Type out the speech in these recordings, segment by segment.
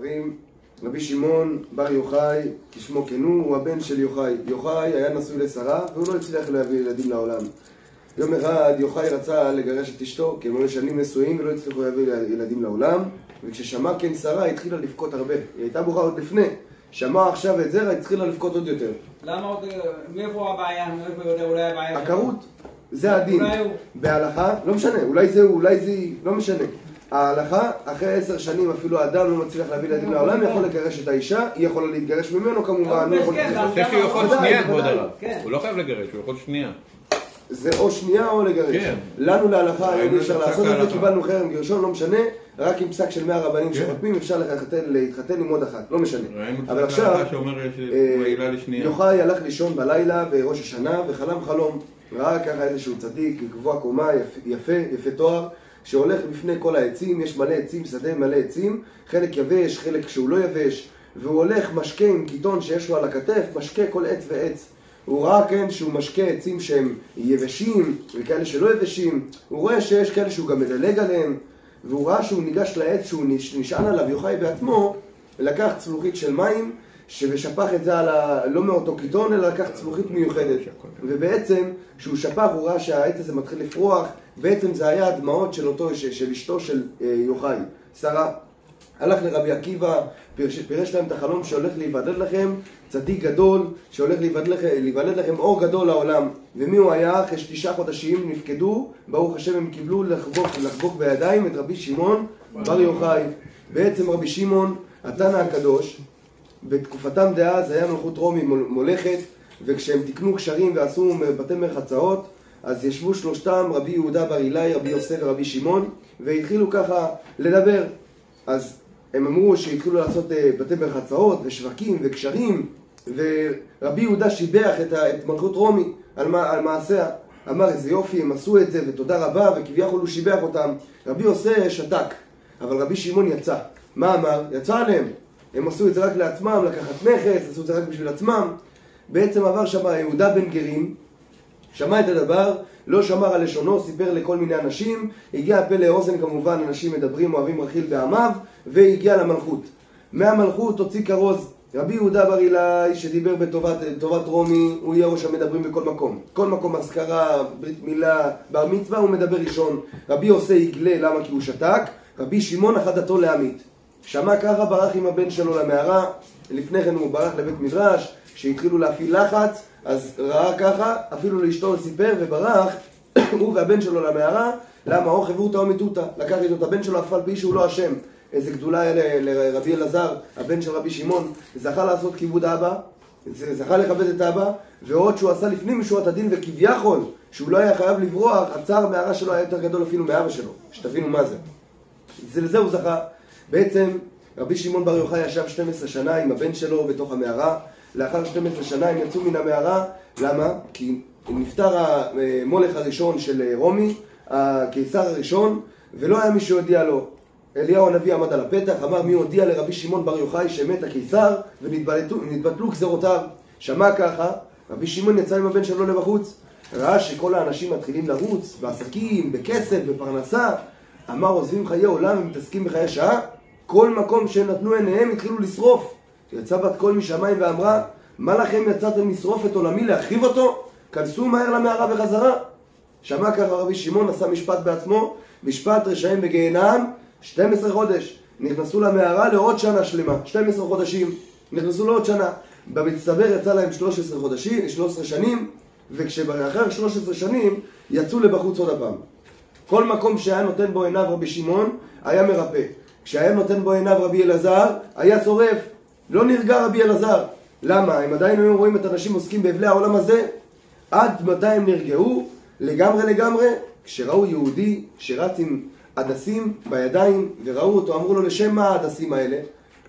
אומרים, רבי שמעון בר יוחאי, כשמו כן הוא הבן של יוחאי. יוחאי היה נשוי לשרה והוא לא הצליח להביא ילדים לעולם. יום אחד יוחאי רצה לגרש את אשתו, כי הם היו שנים נשואים ולא הצליחו להביא ילדים לעולם. וכששמע כן שרה התחילה לבכות הרבה. היא הייתה בוכה עוד לפני. שמע עכשיו את זרע, התחילה לבכות עוד יותר. למה עוד... מאיפה הבעיה? מאיפה יודע אולי הבעיה? הכרות, זה הדין. בהלכה, לא משנה, אולי זה לא משנה. ההלכה, אחרי 10 שנים אפילו האדם לא מצליח להביא ילדים לעולם, יכול לגרש את האישה, היא יכולה להתגרש ממנו כמובן. אני חושב שהוא יכול שנייה, כבוד הרב. הוא לא חייב לגרש, הוא יכול שנייה. זה או שנייה או לגרש. לנו להלכה היום אפשר לעשות את זה, קיבלנו חרם גרשון, לא משנה, רק עם פסק של 100 רבנים שחותמים אפשר להתחתן עם עוד אחת, לא משנה. אבל עכשיו, יוחאי הלך לישון בלילה בראש השנה וחלם חלום. ראה ככה איזשהו צדיק, גבוה קומה, יפה תואר, שהולך בפני כל העצים, יש מלא עצים, שדה מלא עצים, חלק יבש, חלק שהוא לא יבש, והוא הולך משקה עם קיטון שיש לו על הכתף, משקה כל עץ ועץ. הוא ראה כן שהוא משקה עצים שהם יבשים וכאלה שלא יבשים, הוא רואה שיש כאלה שהוא גם מדלג עליהם, והוא ראה שהוא ניגש לעץ שהוא נשען עליו, יוחאי בעצמו, לקח צלוחית של מים, ושפך את זה לא מאותו קיטון, אלא לקח צלוחית מיוחדת. ובעצם, כשהוא שפך, הוא ראה שהעץ הזה מתחיל לפרוח, בעצם זה היה הדמעות של אשתו של יוחאי, שרה. הלך לרבי עקיבא, פירש להם את החלום שהולך להיוולד לכם צדיק גדול, שהולך להיוולד לכם אור גדול לעולם. ומי הוא היה? אחרי 9 חודשים נפקדו, ברוך השם הם קיבלו לחבוק בידיים את רבי שמעון בר יוחאי. בעצם רבי שמעון, התנא הקדוש, בתקופתם דאז היה מלכות רומי מולכת, וכשהם תקנו קשרים ועשו בתי מרחצאות, אז ישבו שלושתם, רבי יהודה בר אילאי, רבי יוסף ורבי שמעון, והתחילו ככה לדבר. אז הם אמרו שהתחילו לעשות בתי מרחצאות ושווקים וקשרים, ורבי יהודה שיבח את מלכות רומי על מעשיה. אמר איזה יופי, הם עשו את זה ותודה רבה, וכביכול הוא שיבח אותם. רבי יוסף שתק, אבל רבי שמעון יצא. מה אמר? יצא עליהם. הם עשו את זה רק לעצמם, לקחת נכס, עשו את זה רק בשביל עצמם. בעצם עבר שם יהודה בן גרים, שמע את הדבר, לא שמר על לשונו, סיפר לכל מיני אנשים, הגיע הפה לאוזן כמובן, אנשים מדברים, אוהבים רכיל בעמיו, והגיע למלכות. מהמלכות הוציא כרוז, רבי יהודה בר אילאי שדיבר בטובת רומי, הוא יהיה ראש המדברים בכל מקום. כל מקום אזכרה, ברית מילה, בר מצווה, הוא מדבר ראשון. רבי עושה יגלה, למה? כי הוא שתק. רבי שמעון אחדתו לעמית. שמע ככה, ברח עם הבן שלו למערה, לפני כן הוא ברח לבית מדרש, כשהתחילו להפעיל לחץ, אז ראה ככה, אפילו לאשתו סיפר וברח, הוא והבן שלו למערה, למה? או חברותא או מתותא, לקח איתו את הבן שלו אף על פי שהוא לא אשם. איזה גדולה היה לרבי אלעזר, הבן של רבי שמעון, זכה לעשות כיבוד אבא, זכה לכבד את אבא, ועוד שהוא עשה לפנים משורת הדין וכביכול, שהוא לא היה חייב לברוח, הצער מהרע שלו היה יותר גדול אפילו מאבא שלו, שתבינו מה זה. לזה הוא זכה. בעצם רבי שמעון בר יוחאי ישב 12 שנה עם הבן שלו בתוך המערה, לאחר 12 שנה הם יצאו מן המערה. למה? כי נפטר המולך הראשון של רומי, הקיסר הראשון, ולא היה מי שהודיע לו. אליהו הנביא עמד על הפתח, אמר מי הודיע לרבי שמעון בר יוחאי שמת הקיסר ונתבטלו גזרותיו. שמע ככה, רבי שמעון יצא עם הבן שלו לבחוץ, ראה שכל האנשים מתחילים לרוץ בעסקים, בכסף, בפרנסה, אמר עוזבים חיי עולם ומתעסקים בחיי שעה, כל מקום שנתנו עיניהם התחילו לשרוף. יצא בת קול משמיים ואמרה, מה לכם יצאתם לשרוף את עולמי להחריב אותו? כנסו מהר למערה וחזרה. שמע ככה רבי שמעון, עשה משפט בעצמו, משפט רשעים בגיהנם, 12 חודש. נכנסו למערה לעוד שנה שלמה, 12 חודשים, נכנסו לעוד שנה. במצטבר יצא להם 13 שנים, וכשאחר 13 שנים יצאו לבחוץ עוד הפעם. כל מקום שהיה נותן בו עיניו רבי שמעון היה מרפא. כשהיה נותן בו עיניו רבי אלעזר היה שורף. לא נרגע רבי אלעזר. למה? הם עדיין היו רואים את אנשים עוסקים באבלי העולם הזה. עד מתי הם נרגעו? לגמרי. כשראו יהודי שרץ עם עדסים בידיים וראו אותו, אמרו לו לשם מה העדסים האלה?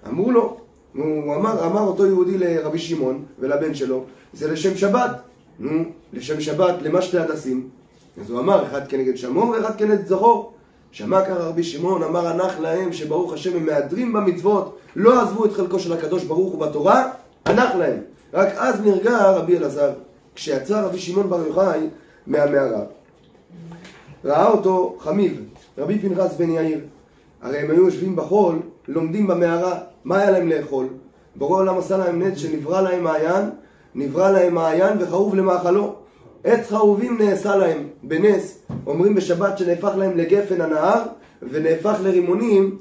אמרו לו, הוא אמר אותו יהודי לרבי שמעון ולבן שלו, זה לשם שבת. לשם שבת, למה 2 עדסים? אז הוא אמר, אחד כנגד שמור ואחד כנגד זכור. שמע ככה רבי שמעון, אמר ענך להם שברוך השם הם מהדרים במצוות, לא עזבו את חלקו של הקדוש ברוך הוא בתורה, ענך להם. רק אז נרגע רבי אלעזר, כשיצא רבי שמעון בר יוחאי מהמערה. ראה אותו חמיב, רבי פנחס בן יאיר, הרי הם היו יושבים בחול, לומדים במערה, מה היה להם לאכול? בורא עולם עשה להם נס שנברא להם מעיין וחרוב למאכלו. עץ חרובים נעשה להם בנס, אומרים בשבת שנהפך להם לגפן הנהר ונהפך לרימונים,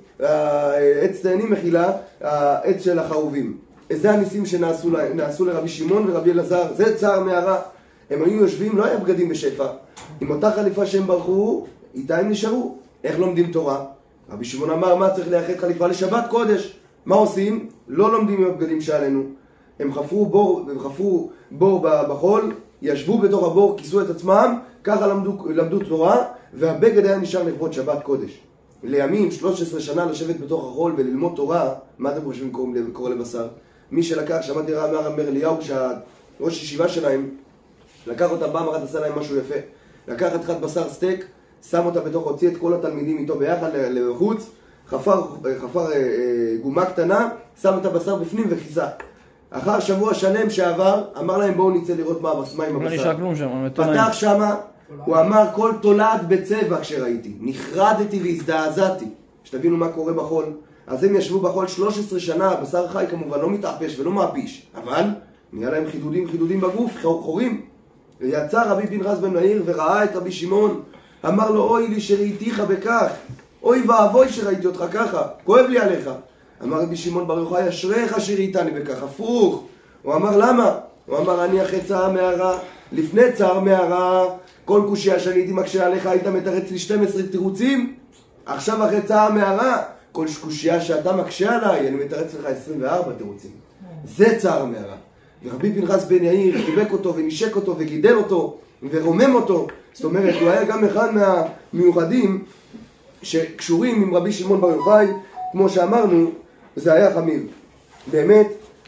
עץ תאנים מחילה, העץ של החרובים. זה הניסים שנעשו לרבי שמעון ורבי אלעזר, זה צער מערה. הם היו יושבים, לא היה בגדים בשפע, עם אותה חליפה שהם ברחו, איתה הם נשארו. איך לומדים תורה? רבי שמעון אמר, מה צריך לייחד חליפה לשבת קודש? מה עושים? לא לומדים עם הבגדים שעלינו. הם חפרו בור בחול, ישבו בתוך הבור, כיסו את עצמם, ככה למדו תורה, והבגד היה נשאר לכבוד שבת קודש. לימים, 13 שנה לשבת בתוך החול וללמוד תורה, מה אתם חושבים קורא לבשר? מי שלקח, שמעתי רב מאמר אליהו, שהראש ישיבה שלהם, לקח אותם פעם אחת, עשה להם משהו יפה. לקח חתיכת בשר סטייק, שם אותה בתוך, הוציא את כל התלמידים איתו ביחד לחוץ, חפר גומה קטנה, שם את הבשר בפנים וכיסה. אחר שבוע שלם שעבר, אמר להם בואו נצא לראות מה עם הבשר. פתח שמה, הוא אמר כל תולעת בצבע כשראיתי, נחרדתי והזדעזעתי. שתבינו מה קורה בחול. אז הם ישבו בחול 13 שנה, הבשר חי כמובן לא מתעפש ולא מאפיש, אבל נהיה להם חידודים בגוף, חורים. ויצא רבי פנחס בן מאיר וראה את רבי שמעון, אמר לו אוי לי שראיתיך בכך, אוי ואבוי שראיתי אותך ככה, כואב לי עליך. אמר רבי שמעון בר יוחאי, אשריך שראיתני בכך, הפוך. הוא אמר למה? הוא אמר אני אחרי צער מערה, לפני צער מערה, כל קושיה שאני הייתי מקשה עליך היית מתרץ לי 12 תירוצים, עכשיו אחרי צער מערה, כל קושיה שאתה מקשה עליי אני מתרץ לך 24 תירוצים. זה צער מערה. ורבי פנחס בן יאיר חיבק אותו ונשק אותו וגידל אותו ורומם אותו. זאת אומרת, הוא היה גם אחד מהמיוחדים שקשורים עם רבי שמעון בר יוחאי, כמו שאמרנו, זה היה חמיר. באמת.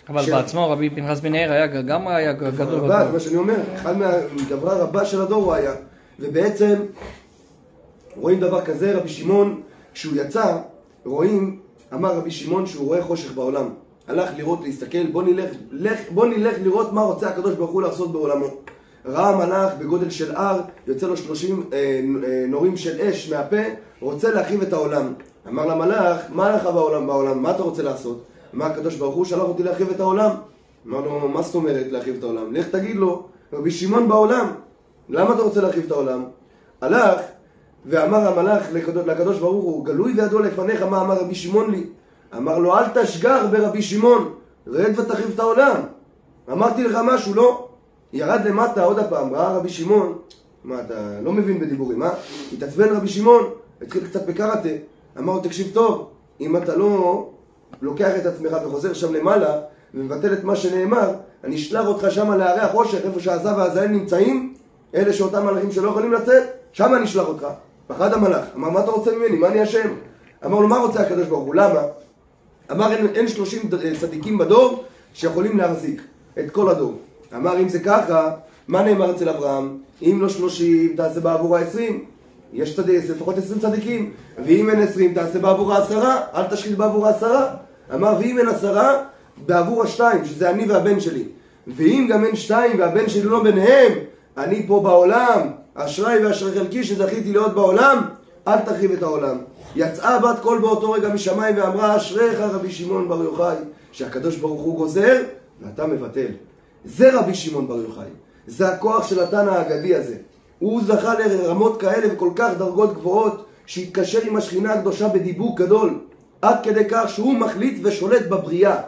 אבל בעצמו רבי פנחס בן יאיר גם היה גדול בדור. מה שאני אומר, אחד מהגברה רבה של הדור הוא היה. ובעצם רואים דבר כזה, רבי שמעון, כשהוא יצא, רואים, אמר רבי שמעון שהוא רואה חושך בעולם. הלך לראות, להסתכל, בוא נלך לראות מה רוצה הקדוש ברוך הוא לעשות בעולמו. ראה מלאך בגודל של הר, יוצא לו 30 נורים של אש מהפה, רוצה להרחיב את העולם. אמר למלאך, מה לך בעולם? מה אתה רוצה לעשות? אמר הקדוש ברוך הוא, שלח אותי להרחיב את העולם. אמר לו, מה זאת אומרת להרחיב את העולם? לך תגיד לו, רבי שמעון בעולם, למה אתה רוצה להרחיב את העולם? הלך ואמר המלאך לקדוש ברוך הוא, גלוי וידוע לפניך, מה אמר רבי שמעון לי? אמר לו, אל תשגח ברבי שמעון, רד ותרחיב את העולם. אמרתי לך משהו, לא? ירד למטה עוד הפעם, ראה רבי שמעון, מה אתה לא מבין בדיבורים, מה? התעצבן רבי שמעון, התחיל קצת בקראטה, אמר לו, תקשיב טוב, אם אתה לא לוקח את עצמך וחוזר שם למעלה ומבטל את מה שנאמר, אני אשלח אותך שם להרי החושך, איפה שהעזה והזעם נמצאים, אלה שאותם מלאכים שלא יכולים לצאת, שם אני אשלח אותך. פחד המלאך, אמר, מה אתה רוצה ממני? מה אני אשם? אמר לו, מה רוצה הקדוש ברוך הוא? למה? אמר, אין 30 צדיקים בדור שיכולים להחזיק את כל הדור. אמר, אם זה ככה, מה נאמר אצל אברהם? אם לא 30, תעשה בעבור ה-20. יש לפחות 20 צדיקים. ואם אין 20, תעשה בעבור ה10. אל תשחית בעבור ה10. אמר, ואם אין 10, בעבור ה2, שזה אני והבן שלי. ואם גם אין 2 והבן שלי לא ביניהם, אני פה בעולם, אשרי ואשרי חלקי שזכיתי להיות בעולם, אל תרחיב את העולם. יצאה בת קול באותו רגע משמיים ואמרה, אשריך רבי שמעון בר יוחאי, שהקדוש ברוך הוא גוזר ואתה מבטל. זה רבי שמעון בר יוחאי. זה הכוח של התנא האגדי הזה. הוא זכה לרמות כאלה וכל כך דרגות גבוהות, שהתקשר עם השכינה הקדושה בדיבוק גדול, עד כדי כך שהוא מחליט ושולט בבריאה.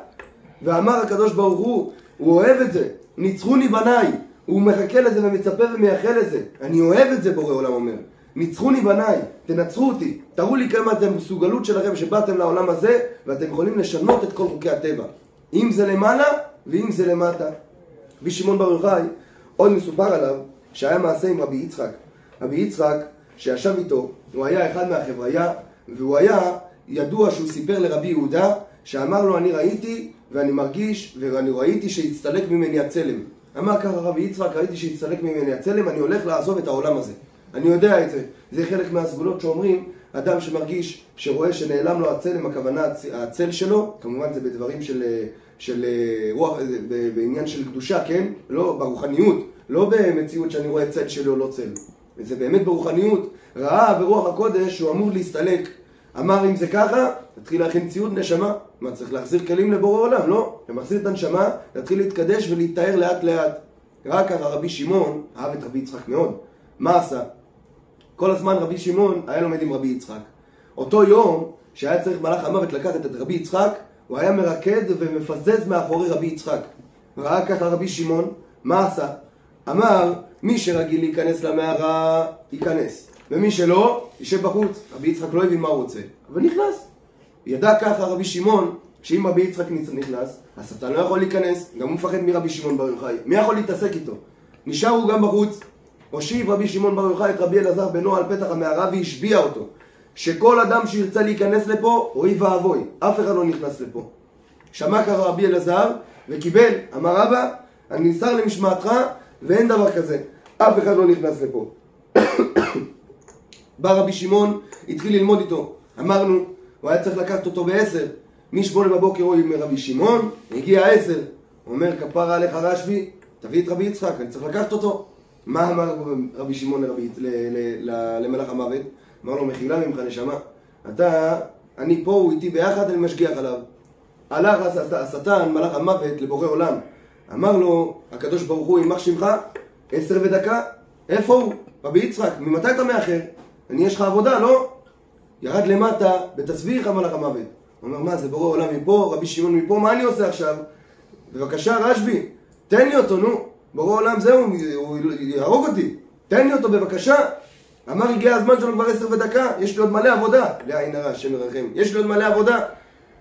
ואמר הקדוש ברוך הוא אוהב את זה, ניצחוני בניי. הוא מחכה לזה ומצפה ומייחל לזה. אני אוהב את זה, בורא עולם אומר. ניצחוני בניי, תנצחו אותי, תראו לי כמה אתם מסוגלות שלכם שבאתם לעולם הזה, ואתם יכולים לשנות את כל חוקי הטבע. אם זה למעלה ואם זה למטה. רבי שמעון בר יוחאי, עוד מסופר עליו, שהיה מעשה עם רבי יצחק. רבי יצחק, שישב איתו, הוא היה אחד מהחבריה, והוא היה ידוע שהוא סיפר לרבי יהודה, שאמר לו, אני ראיתי ואני מרגיש, ואני ראיתי שהצטלק ממני הצלם. אמר ככה רבי יצחק, ראיתי שהצטלק ממני הצלם, אני הולך לעזוב את העולם הזה. אני יודע את זה. זה חלק מהסגולות שאומרים, אדם שמרגיש, שרואה שנעלם לו הצלם, הכוונה הצל שלו, כמובן זה בדברים של רוח, בעניין של קדושה, כן? לא ברוחניות, לא במציאות שאני רואה צל שלי או לא צל. זה באמת ברוחניות. ראה ברוח הקודש שהוא אמור להסתלק. אמר אם זה ככה, תתחיל להכין ציוד נשמה. מה, צריך להחזיר כלים לבורא עולם? לא. אתה מחזיר את הנשמה, תתחיל להתקדש ולהתאר לאט לאט. רק ככה רבי שמעון אהב את רבי יצחק מאוד. מה עשה? כל הזמן רבי שמעון היה לומד עם רבי יצחק. אותו יום שהיה צריך מלאך המוות לקחת את רבי יצחק, הוא היה מרקד ומפזז מאחורי רבי יצחק. וראה ככה רבי שמעון, מה עשה? אמר, מי שרגיל להיכנס למערה, ייכנס. ומי שלא, יישב בחוץ. רבי יצחק לא הבין מה הוא רוצה, אבל נכנס. ידע ככה רבי שמעון, שאם רבי יצחק נכנס, השטן לא יכול להיכנס, גם הוא מפחד מרבי שמעון בר יוחאי. מי יכול להתעסק איתו? נשאר הוא גם בחוץ. הושיב רבי שמעון בר יוחאי את רבי אלעזר בנו על פתח המערה והשביע אותו. שכל אדם שירצה להיכנס לפה, אוי ואבוי, אף אחד לא נכנס לפה. שמע ככה רבי אלעזר וקיבל, אמר אבא, אני נמסר למשמעתך ואין דבר כזה, אף אחד לא נכנס לפה. בא רבי שמעון, התחיל ללמוד איתו, אמרנו, הוא היה צריך לקחת אותו ב10, מ8 בבוקר הוא עם רבי שמעון, הגיע 10, הוא אומר, כפרה עליך רשב"י, תביא את רבי יצחק, אני צריך לקחת אותו. מה אמר רבי שמעון למלאך המוות? אמר לו, מחילה ממך נשמה, אני פה, הוא איתי ביחד, אני משגיח עליו. הלך השטן, מלאך המוות, לבורא עולם. אמר לו, הקדוש ברוך הוא, יימח שמך, 10 ודקה, איפה הוא? רבי יצחק, ממתי אתה מאחר? יש לך עבודה, לא? ירד למטה, בתסביר לך מלאך המוות. הוא אומר, מה, זה בורא עולם מפה, רבי שמעון מפה, מה אני עושה עכשיו? בבקשה, רשב"י, תן לי אותו, נו. בורא עולם זהו, הוא יהרוג אותי. תן לי אותו, בבקשה. אמר, הגיע הזמן שלנו כבר 10 ודקה, יש לי עוד מלא עבודה. לעין הרע, השם ירחם. יש לי עוד מלא עבודה.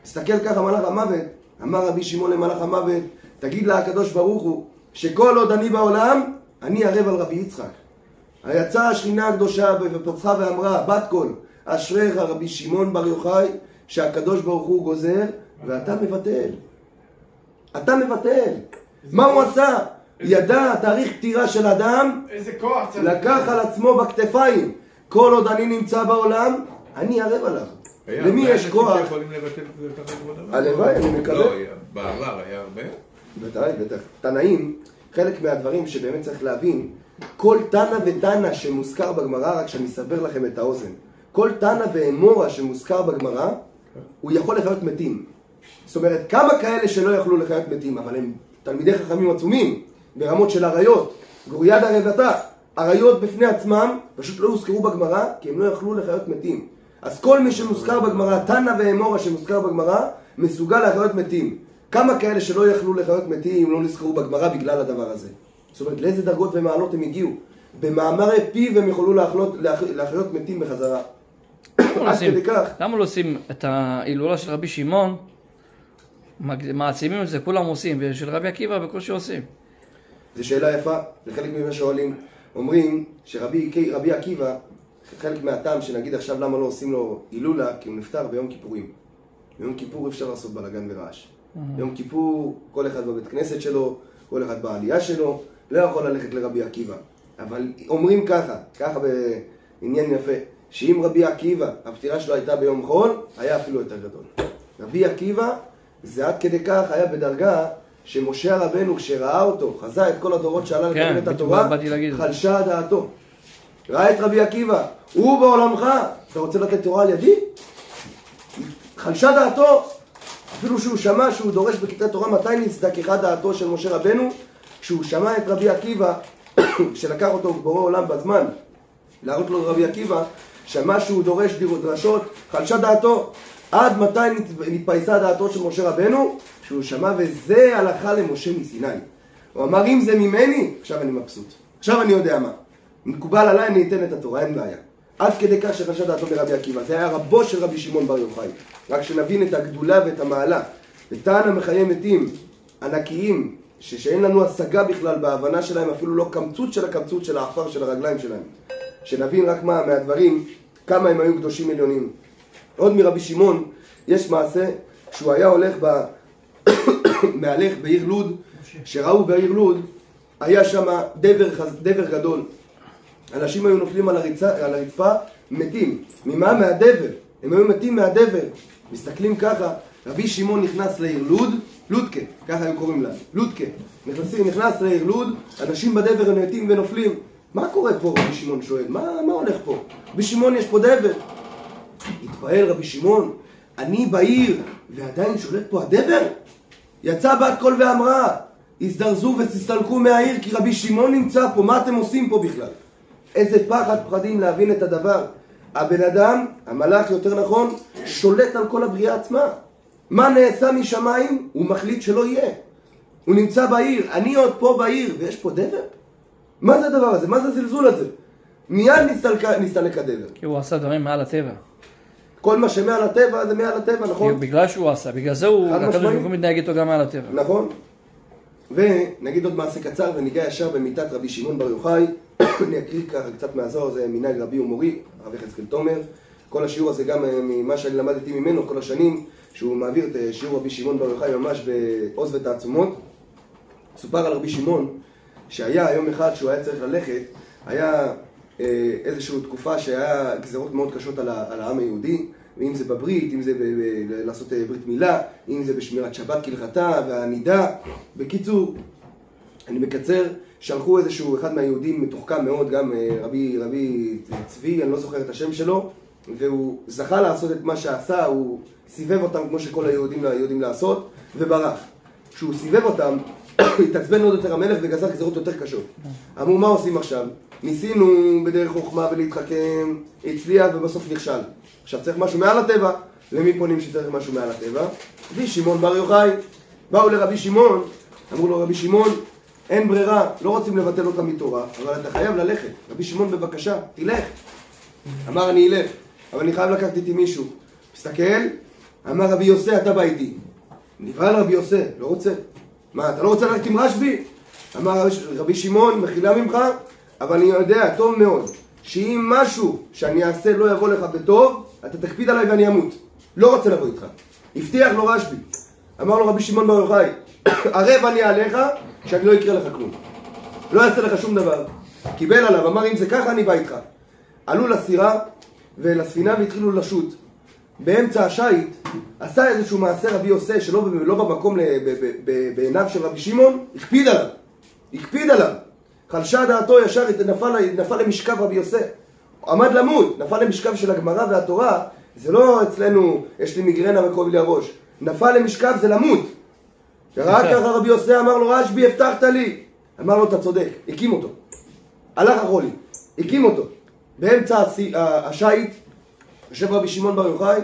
תסתכל ככה מלאך המוות. אמר רבי שמעון למלאך המוות, תגיד לה הקדוש ברוך הוא, שכל עוד אני בעולם, אני ערב על רבי יצחק. היצאה השכינה הקדושה ופתחה ואמרה, בת קול, אשריך רבי שמעון בר יוחאי, שהקדוש ברוך הוא גוזר, ואתה מבטל. אתה מבטל. מה הוא עשה? ידע תאריך פטירה של אדם, לקח על עצמו בכתפיים. כל עוד אני נמצא בעולם, אני ערב עליו. למי יש כוח? אנשים שיכולים לבטל ככה כבוד הרב? הלוואי, אני מקווה. לא, בעבר היה הרבה. בטח. תנאים, חלק מהדברים שבאמת צריך להבין, כל תנא ותנא שמוזכר בגמרא, רק שאני אסבר לכם את האוזן, כל תנא ואמורה שמוזכר בגמרא, הוא יכול לחיות מתים. זאת אומרת, כמה כאלה שלא יכלו לחיות מתים, אבל הם תלמידי חכמים עצומים, ברמות של עריות, גוריית הרבתה, עריות בפני עצמם, פשוט לא הוזכרו בגמרא, כי הם לא יכלו לחיות מתים. אז כל מי שמוזכר בגמרא, תנא ואמורה שמוזכר בגמרא, מסוגל לחיות מתים. כמה כאלה שלא יכלו לחיות מתים, לא נזכרו בגמרא בגלל הדבר הזה. זאת אומרת, לאיזה דרגות ומעלות הם הגיעו? במאמרי פיו הם יכולו להחיות מתים בחזרה. למה לא עושים את ההילולה של רבי שמעון, מעצימים את זה, כולם עושים, ושל רבי עקיבא בקושי עושים? זו שאלה יפה, לחלק ממה שואלים. אומרים שרבי עקיבא, חלק מהטעם שנגיד עכשיו למה לא עושים לו הילולה, כי הוא נפטר ביום כיפורים. ביום כיפור אפשר לעשות בלגן ורעש. ביום כיפור, כל אחד בבית כנסת שלו, כל אחד בעלייה שלו, לא יכול ללכת לרבי עקיבא. אבל אומרים ככה בעניין יפה, שאם רבי עקיבא, הפטירה שלו הייתה ביום חול, היה אפילו יותר גדול. רבי עקיבא, זה עד כדי כך היה בדרגה שמשה רבנו, כשראה אותו, חזה את כל הדורות שעלה לקבל את התורה, חלשה דעתו. ראה את רבי עקיבא, הוא בעולמך, אתה רוצה לתת תורה על ידי? חלשה דעתו, אפילו שהוא שמע שהוא דורש בכיתת תורה, מתי נצדקה דעתו של משה רבנו? כשהוא שמע את רבי עקיבא, כשלקח אותו בורא עולם בזמן, להראות לו רבי עקיבא, שמע שהוא דורש דרשות, חלשה דעתו. עד מתי נתפייסה דעתו של משה רבנו? שהוא שמע וזה הלכה למשה מסיני. הוא אמר, אם זה ממני, עכשיו אני מבסוט. עכשיו אני יודע מה. מקובל עליי, אני אתן את התורה, אין בעיה. עד כדי כך שחלשה דעתו ברבי עקיבא. זה היה רבו של רבי שמעון בר יוחאי. רק שנבין את הגדולה ואת המעלה. ותנא מחיי מתים ענקיים, שאין לנו השגה בכלל בהבנה שלהם, אפילו לא קמצות של הקמצות של האפר של הרגליים שלהם. שנבין רק מה מהדברים, כמה הם היו קדושים עליונים. עוד מרבי שמעון, יש מעשה שהוא היה הולך מהלך בעיר לוד, שראו בעיר לוד, היה שם דבר גדול. אנשים היו נופלים על הרצפה, מתים. ממה? מהדבר. הם היו מתים מהדבר. מסתכלים ככה, רבי שמעון נכנס לעיר לוד, לודקה, ככה הם קוראים לה, לודקה. נכנס לעיר לוד, אנשים בדבר הם מתים ונופלים. מה קורה פה? רבי שמעון שואל, מה הולך פה? רבי שמעון יש פה דבר. מתפעל רבי שמעון, אני בעיר ועדיין שולט פה הדבר? יצא בת קול ואמרה, הזדרזו ותסתלקו מהעיר כי רבי שמעון נמצא פה, מה אתם עושים פה בכלל? איזה פחד פחדים להבין את הדבר. הבן אדם, המלאך יותר נכון, שולט על כל הבריאה עצמה. מה נעשה משמיים? הוא מחליט שלא יהיה. הוא נמצא בעיר, אני עוד פה בעיר, ויש פה דבר? מה זה הדבר הזה? מה זה הזלזול הזה? מיד נסתלק הדבר. כי הוא עשה דברים מעל הטבע. כל מה שמעל הטבע זה מעל הטבע, נכון? בגלל שהוא עשה, בגלל זה הוא הקדוש ברוך הוא מתנהג איתו גם מעל הטבע. נכון. ונגיד עוד מעשה קצר וניגע ישר במיטת רבי שמעון בר יוחאי. אני אקריא ככה קצת מהזוהר, זה מנהג רבי ומורי, הרב יחזקאל תומר. כל השיעור הזה גם ממה שאני למדתי ממנו כל השנים, שהוא מעביר את שיעור רבי שמעון בר יוחאי ממש בעוז ותעצומות. סופר על רבי שמעון שהיה יום אחד שהוא היה צריך ללכת, היה איזושהי תקופה שהיה גזרות מאוד קשות על העם היהודי, אם זה בברית, אם זה לעשות ברית מילה, אם זה בשמירת שבת כהלכתה והנידה. בקיצור, אני מקצר, שלחו איזשהו אחד מהיהודים מתוחכם מאוד, גם רבי צבי, אני לא זוכר את השם שלו, והוא זכה לעשות את מה שעשה, הוא סיבב אותם כמו שכל היהודים יודעים לעשות, וברח. כשהוא סיבב אותם, התעצבן עוד יותר המלך וגזר גזרות יותר קשות. אמרו, מה עושים עכשיו? ניסינו בדרך חוכמה ולהתחכם, הצליח ובסוף נכשל. עכשיו צריך משהו מעל הטבע. למי פונים שצריך משהו מעל הטבע? רבי שמעון בר יוחאי. באו לרבי שמעון, אמרו לו, רבי שמעון, אין ברירה, לא רוצים לבטל אותה מתורה, אבל אתה חייב ללכת. רבי שמעון, בבקשה, תלך. אמר, אני אלך, אבל אני חייב לקחת איתי מישהו. מסתכל, אמר, רבי יוסי, אתה בא איתי. נבהל רבי יוסי, לא רוצה. מה, אתה לא רוצה ללכת עם רשב"י? אמר רבי שמעון, מחילה ממך, אבל אני יודע טוב מאוד שאם משהו שאני אעשה לא יבוא לך בטוב, אתה תקפיד עליי ואני אמות. לא רוצה לבוא איתך. הבטיח לו רשב"י. אמר לו רבי שמעון בר יוחאי, ערב אני עליך שאני לא יקרה לך כלום. לא יעשה לך שום דבר. קיבל עליו, אמר אם זה ככה אני בא איתך. עלו לסירה ולספינה והתחילו לשוט. באמצע השייט עשה איזשהו מעשה רבי יוסי שלא במקום בעיניו של רבי שמעון, הקפיד עליו. חלשה דעתו ישר, נפל למשכב רבי יוסי. עמד למות, נפל למשכב של הגמרא והתורה. זה לא אצלנו, יש לי מיגרנה וכואב לי הראש. נפל למשכב זה למות. רק ככה רבי יוסי אמר לו, רשב"י הבטחת לי. אמר לו, אתה צודק, הקים אותו. הלך החולי, הקים אותו. באמצע השייט יושב רבי שמעון בר יוחאי,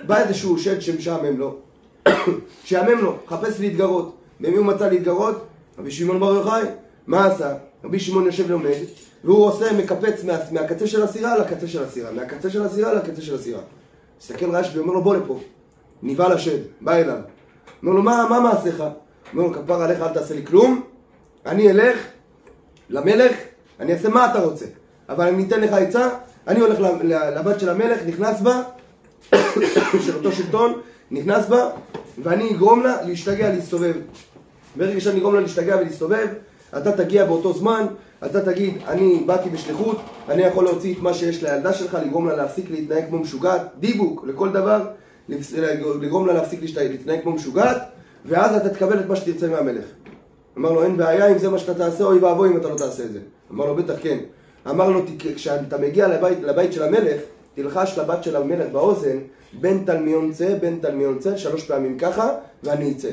בא איזשהו שד שמשעמם לו. שעמם לו, חפש להתגרות. במי הוא מצא להתגרות? רבי שמעון בר יוחאי. מה עשה? רבי שמעון יושב לומד, והוא מקפץ מהקצה של הסירה לקצה של הסירה, מהקצה של הסירה לקצה של הסירה. מסתכל רשב"י, אומר לו, בוא לפה. נבהל השד, בא אליו. אומר לו, מה מעשיך? אומר לו, כפר עליך, אל תעשה לי כלום. אני אלך למלך, אני אעשה מה אתה רוצה. אבל אני אתן לך עצה, אני הולך לבת של המלך, נכנס בה, של אותו שלטון, נכנס בה, ואני אגרום לה להשתגע, להסתובב. ברגע שאני אגרום לה להשתגע ולהסתובב, אתה תגיע באותו זמן, אתה תגיד, אני באתי בשליחות, אני יכול להוציא את מה שיש לילדה שלך, לגרום לה להפסיק להתנהג כמו משוגעת, דיבוק לכל דבר, לגרום לה להפסיק להתנהג כמו משוגעת, ואז אתה תקבל את מה שתרצה מהמלך. אמר לו, אין בעיה אם זה מה שאתה תעשה, אוי ואבוי אם אתה לא תעשה את זה. אמר לו, בטח כן. אמר לו, כשאתה מגיע לבית של המלך, תלחש לבת של המלך באוזן, בן תלמיון צא, 3 פעמים ככה, ואני אצא.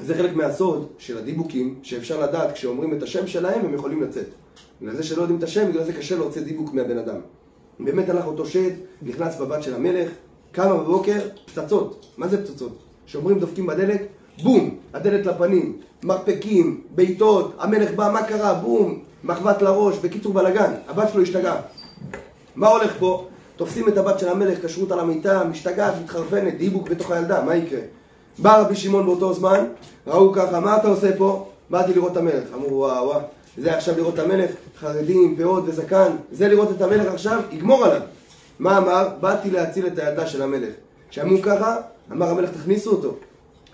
זה חלק מהסוד של הדיבוקים, שאפשר לדעת כשאומרים את השם שלהם, הם יכולים לצאת. בגלל זה שלא יודעים את השם, בגלל זה קשה להוציא דיבוק מהבן אדם. באמת הלך אותו שד, נכנס בבת של המלך, קמה בבוקר, פצצות. מה זה פצצות? שאומרים דופקים בדלק, בום, הדלת לפנים, מרפקים, ביתות, המלך בא, מה קרה? בום, מחבת לראש, בקיצור בלגן, הבת שלו השתגעה. מה הולך פה? תופסים את הבת של המלך, קשרות על המיטה, משתגעת, מתחרפנת, דיבוק בתוך הילדה, מה יקרה? בא רבי שמעון באותו זמן, ראו ככה, מה אתה עושה פה? באתי לראות את המלך. אמרו, וואו, זה עכשיו לראות את המלך, חרדים, פאות וזקן, זה לראות את המלך עכשיו, יגמור עליו. מה אמר? באתי להציל את הילדה של המלך. שאמרו ככה, אמר המלך, תכניסו אותו.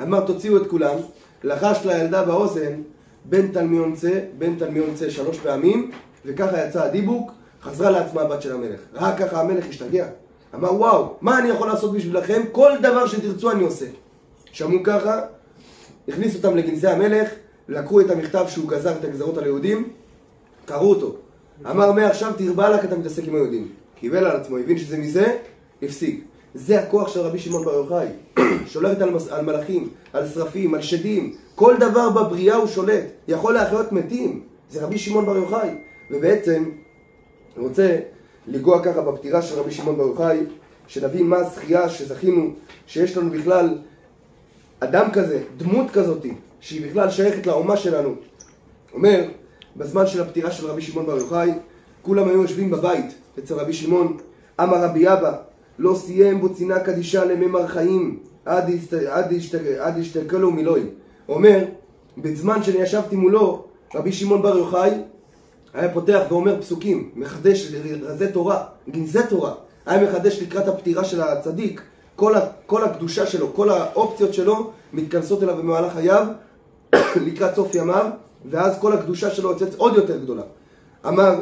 אמר, תוציאו את כולם, לחש לילדה באוזן, בן תלמיון צא 3 פעמים, וככה יצא הדיבוק, חזרה לעצמה הבת של המלך. רק ככה המלך השתגע. אמר, וואו, מה אני יכול לעשות בשבילכם? כל דבר שתרצו אני עושה. שמעו ככה, הכניסו אותם לגנזי המלך, לקחו את המכתב שהוא גזר את הגזרות על היהודים, קראו אותו. אמר, מעכשיו תרבה לך, אתה מתעסק עם היהודים. קיבל על עצמו, הבין שזה מזה, הפסיק. זה הכוח של רבי שמעון בר יוחאי. שולט על מלאכים, על שרפים, על שדים. כל דבר בבריאה הוא שולט. יכול להחיות מתים. זה רבי שמעון בר יוחאי. ובעצם, אני רוצה לגוע ככה בפטירה של רבי שמעון בר יוחאי, שנבין מה הזכייה שזכינו, שיש לנו בכלל אדם כזה, דמות כזאת, שהיא בכלל שייכת לאומה שלנו. אומר, בזמן של הפטירה של רבי שמעון בר יוחאי, כולם היו יושבים בבית אצל רבי שמעון. אמר רבי אבא, לא סיים בו צינה קדישה לממר חיים, עד ישתקלו מילוי. אומר, בזמן שאני ישבתי מולו, רבי שמעון בר יוחאי היה פותח ואומר פסוקים, מחדש רזי תורה, גנזי תורה. היה מחדש לקראת הפטירה של הצדיק, כל הקדושה שלו, כל האופציות שלו מתכנסות אליו במהלך חייו, לקראת סוף ימיו, ואז כל הקדושה שלו יוצאת עוד יותר גדולה. אמר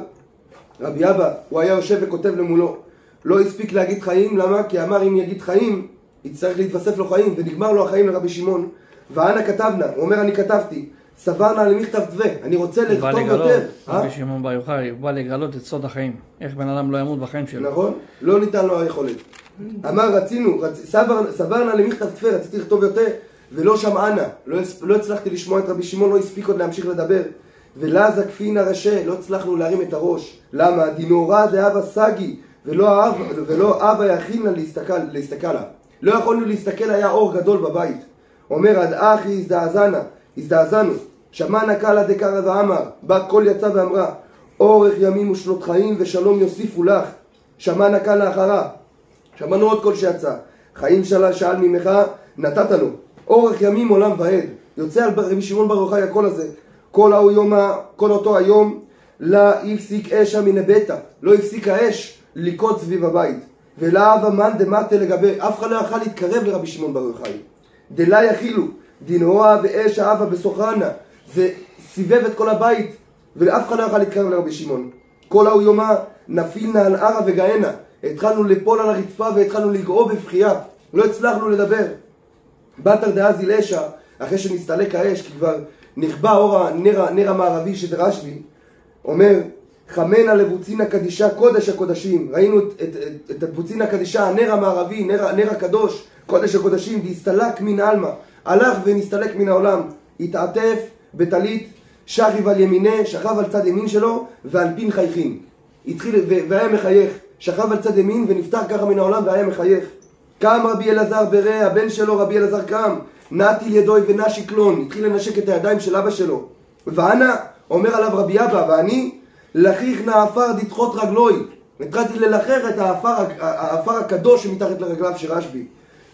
רבי אבא, הוא היה יושב וכותב למולו, לא הספיק להגיד חיים, למה? כי אמר אם יגיד חיים, יצטרך להתווסף לו חיים, ונגמר לו החיים לרבי שמעון. ואנה כתבנה, הוא אומר אני כתבתי, סברנה למכתב תווה, אני רוצה לכתוב יותר. רבי שמעון בר יוחאי, הוא בא לגלות את סוד החיים, איך בן אדם לא ימות בחיים שלו. נכון, לא ניתן לו היכולת. אמר סברנה למכתב תווה, רציתי לכתוב יותר, ולא שמענה, לא הצלחתי לשמוע את רבי שמעון, לא הספיק עוד להמשיך לדבר. ולאז הכפינה רשא, לא הצלחנו להרים את הראש. למה? דינורה דאבה סגי, ולא אבא יכין להסתכל לה. לא יכולנו להסתכל, היה אור גדול בבית. אומר עד אחי הזדעזנו, שמענה קלה דקרא ואמר, בת קול יצא ואמרה, אורך ימים ושנות חיים ושלום יוסיפו לך. שמענה קלה אחרה, שמענו עוד קול שיצא, חיים שאל ממך נתת לו, אורך ימים עולם ועד. יוצא על רבי שמעון בר יוחאי הקול הזה, כל אותו היום לא הפסיק אשה מן הביתה, לא הפסיק האש לקוד סביב הבית. ולאב אמן דמטה לגבי, אף אחד לא יכל להתקרב לרבי שמעון בר יוחאי. דלה יכילו, דינוה ואש האבה בסוחרנה, זה סיבב את כל הבית, ואף אחד לא יכל להתקרב לרבי שמעון. כל היומה נפילנה על ערה וגאנה, התחלנו ליפול על הרצפה והתחלנו לגעו בבכייה, לא הצלחנו לדבר. בתר דאז אשה, אחרי שנסתלק האש, כי כבר נכבה אור הנר המערבי שזה רשב"י, אומר, חמנה לבוצינה קדישה קודש הקודשים. ראינו את הבוצינה קדישה, הנר המערבי, נר הקדוש, קודש הקודשים, והסתלק מן העלמא, הלך ונסתלק מן העולם, התעטף בטלית, שכב על ימיני, שכב על צד ימין שלו, ועל פין חייכין. התחיל והיה מחייך, שכב על צד ימין ונפטר ככה מן העולם והיה מחייך. קם רבי אלעזר ברא, הבן שלו רבי אלעזר קם, נטיל ידוי ונשיק לון, התחיל לנשק את הידיים של אבא שלו. ואנה, אומר עליו רבי אבא, ואני לחיך נעפר דתחות רגלוי, התחלתי ללחר את האפר הקדוש שמתחת לרגליו של רשב"י.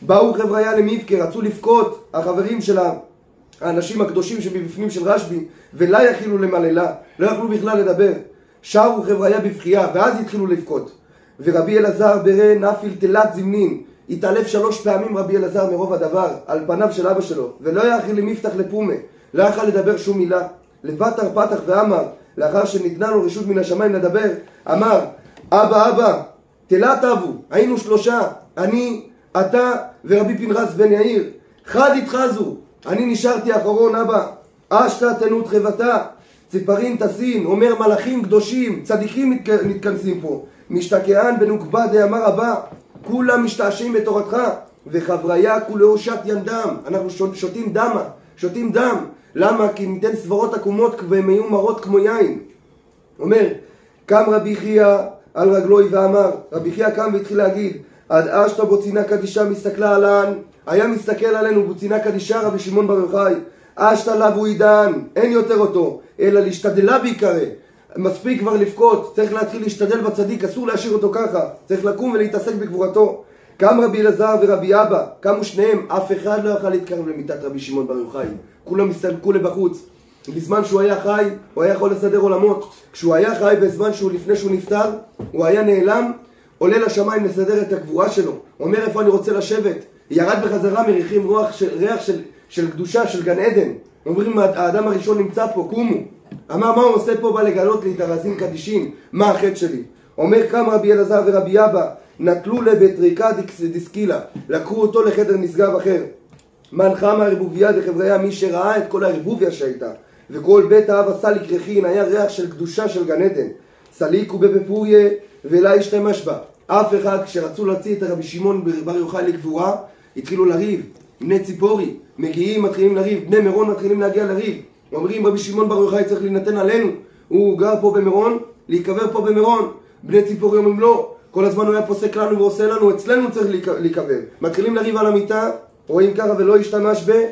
באו חבריה למבכה, רצו לבכות החברים של האנשים הקדושים שבפנים של רשב"י, ולא יכלו למללה, לא יכלו בכלל לדבר. שרו חבריה בבכייה, ואז התחילו לבכות. ורבי אלעזר ברא נפיל תלת זמנין, התעלף 3 פעמים רבי אלעזר מרוב הדבר על פניו של אבא שלו, ולא יאכיל למפתח לפומה, לא יכל לדבר שום מילה. לבטר פתח ואמר, לאחר שניתנה לו רשות מן השמיים לדבר, אמר, אבא, תלת אבו, היינו 3, אני, אתה ורבי פנחס בן יאיר, חד התחזו, אני נשארתי אחרון אבא, אשתה תנות חבטה, ציפרין תסין, אומר מלאכים קדושים, צדיקים מתכנסים פה, משתקען בנוקבה דאמר הבא, כולם משתעשעים בתורתך, וחבריה כולו שת ינדם, אנחנו שותים דם, למה? כי ניתן סברות עקומות והן היו מרות כמו יין. אומר, קם רבי חייא על רגלוי ואמר, רבי חייא קם והתחיל להגיד, עד אשתא בוצינה קדישה מסתכלה עלן, היה מסתכל עלינו בוצינה קדישה רבי שמעון בר יוחאי, אשתא לבו עידן, אין יותר אותו, אלא להשתדלה בעיקרה. מספיק כבר לבכות, צריך להתחיל להשתדל בצדיק, אסור להשאיר אותו ככה, צריך לקום ולהתעסק בגבורתו. קם רבי אלעזר ורבי אבא, קמו שניהם, אף אחד לא יכל להתקרב למיטת רבי שמעון בר יוחאי, כולם הסתלקו לבחוץ. בזמן שהוא היה חי, הוא היה יכול לסדר עולמות. כשהוא היה חי, בזמן לפני שהוא נפטר, הוא היה נעלם, עולה לשמיים לסדר את הגבורה שלו. אומר איפה אני רוצה לשבת. ירד בחזרה מריחים ריח של קדושה, של גן עדן. אומרים האדם הראשון נמצא פה, קומו. אמר מה הוא עושה פה? בא לגלות לי תרזים קדישים, מה החטא שלי? אומר קם רבי אלעזר ורבי אבא, נטלו לבטריקה דיסקילה, לקחו אותו לחדר נשגב אחר. מנחה מהרבוביה דחבריה, מי שראה את כל הרבוביה שהייתה, וכל בית האב הסליק רכין, היה ריח של קדושה של גן עדן. סליק ובפפוריה ולא השתמש בה. אף אחד, כשרצו להוציא את רבי שמעון בר יוחאי לקבורה, התחילו לריב. בני ציפורי מגיעים, מתחילים לריב, בני מירון מתחילים להגיע לריב. אומרים רבי שמעון בר יוחאי צריך להינתן עלינו, הוא גר פה במירון, להיקבר פה במירון. בני ציפורי אומרים לא, כל הזמן הוא היה פוסק לנו ועושה לנו, אצלנו צריך להיקבר. מתחילים לריב על המיטה, רואים ככה ולא ישתמש ב,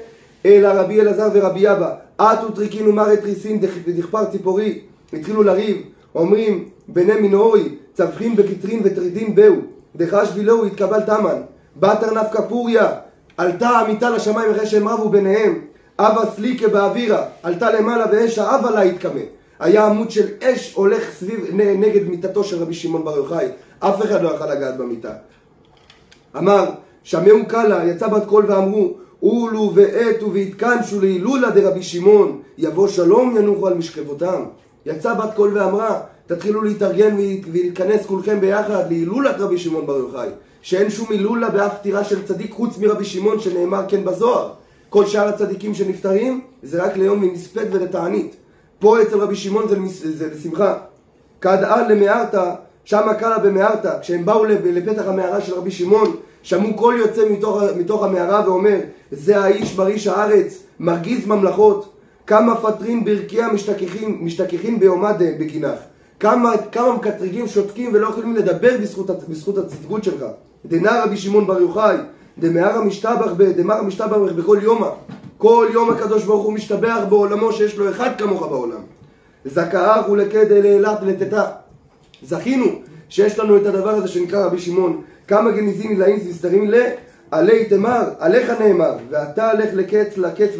אלא רבי אלעזר ורבי אבא, אתו טריקין ומרת ריסין דכפר ציפורי. התחילו לריב, אומרים בני מינורי, צווחין בקטרין וטרידין באו, דחש וילאו התקבל תמן, בתר נפקא פוריה, עלתה המיטה לשמיים אחרי שהם רבו ביניהם, אבא סליקה באווירה, עלתה למעלה ואש האבא לה התקמה. היה עמוד של אש הולך סביב נגד מיטתו של רבי שמעון בר יוחאי, אף אחד לא יכול לגעת במיטה. אמר, שמעו קלה, יצא בת קול ואמרו, אולו ואתו והתקנשו להילולה דרבי שמעון, יבוא שלום ינוחו על משכבותם. יצא בת קול ואמרה, תתחילו להתארגן ולהתכנס כולכם ביחד להילולת רבי שמעון בר יוחאי, שאין שום הילולה באף פטירה של צדיק חוץ מרבי שמעון שנאמר כן בזוהר. כל שאר הצדיקים שנפטרים זה רק ליום מנספת ולתענית. פה אצל רבי שמעון זה לשמחה. כדאל למארתא, שמה קלה במארתא, כשהם באו לפתח המערה של רבי שמעון, שמעו קול יוצא מתוך המערה ואומר, זה האיש מריש הארץ, מרגיז ממלכות, כמה פטרים ברקיע משתכחים ביומד בגינך, כמה מקטרגים שותקים ולא יכולים לדבר בזכות הצדקות שלך. דנא רבי שמעון בר יוחאי, דמאר המשתבח בכל יומה, כל יום הקדוש ברוך הוא משתבח בעולמו שיש לו אחד כמוך בעולם. זכאך ולכדי לאילת ולתתה. זכינו שיש לנו את הדבר הזה שנקרא רבי שמעון. כמה גניזים עילאים נסתרים עלי תמר, עליך נאמר, ואתה הלך לקץ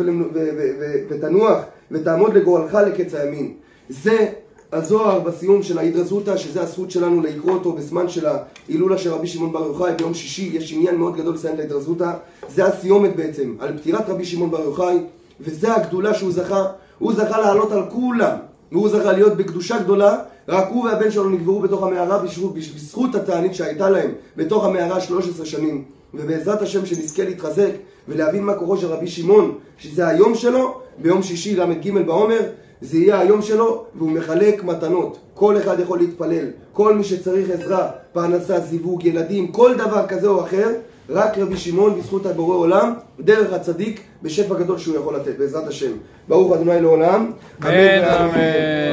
ותנוח ותעמוד לגורלך לקץ הימין. זה הזוהר בסיום של ההידרזותא, שזה הזכות שלנו לקרוא אותו בזמן של ההילולה של רבי שמעון בר יוחאי ביום שישי. יש עניין מאוד גדול לסיים את ההידרזותא, זה הסיומת בעצם על פטירת רבי שמעון בר יוחאי, וזה הגדולה שהוא זכה. הוא זכה לעלות על כולם, והוא זכה להיות בקדושה גדולה. רק הוא והבן שלו נקברו בתוך המערה בזכות התענית שהייתה להם בתוך המערה 13 שנים. ובעזרת השם שנזכה להתחזק ולהבין מה כוחו של רבי שמעון, שזה היום שלו, ביום שישי ל"ג בעומר, זה יהיה היום שלו, והוא מחלק מתנות. כל אחד יכול להתפלל, כל מי שצריך עזרה, פרנסה, זיווג, ילדים, כל דבר כזה או אחר, רק רבי שמעון בזכות הבורא עולם, דרך הצדיק, בשפע גדול שהוא יכול לתת, בעזרת השם. ברוך ה' לעולם. אמן.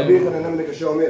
רבי חנניה בן עקשיא אומר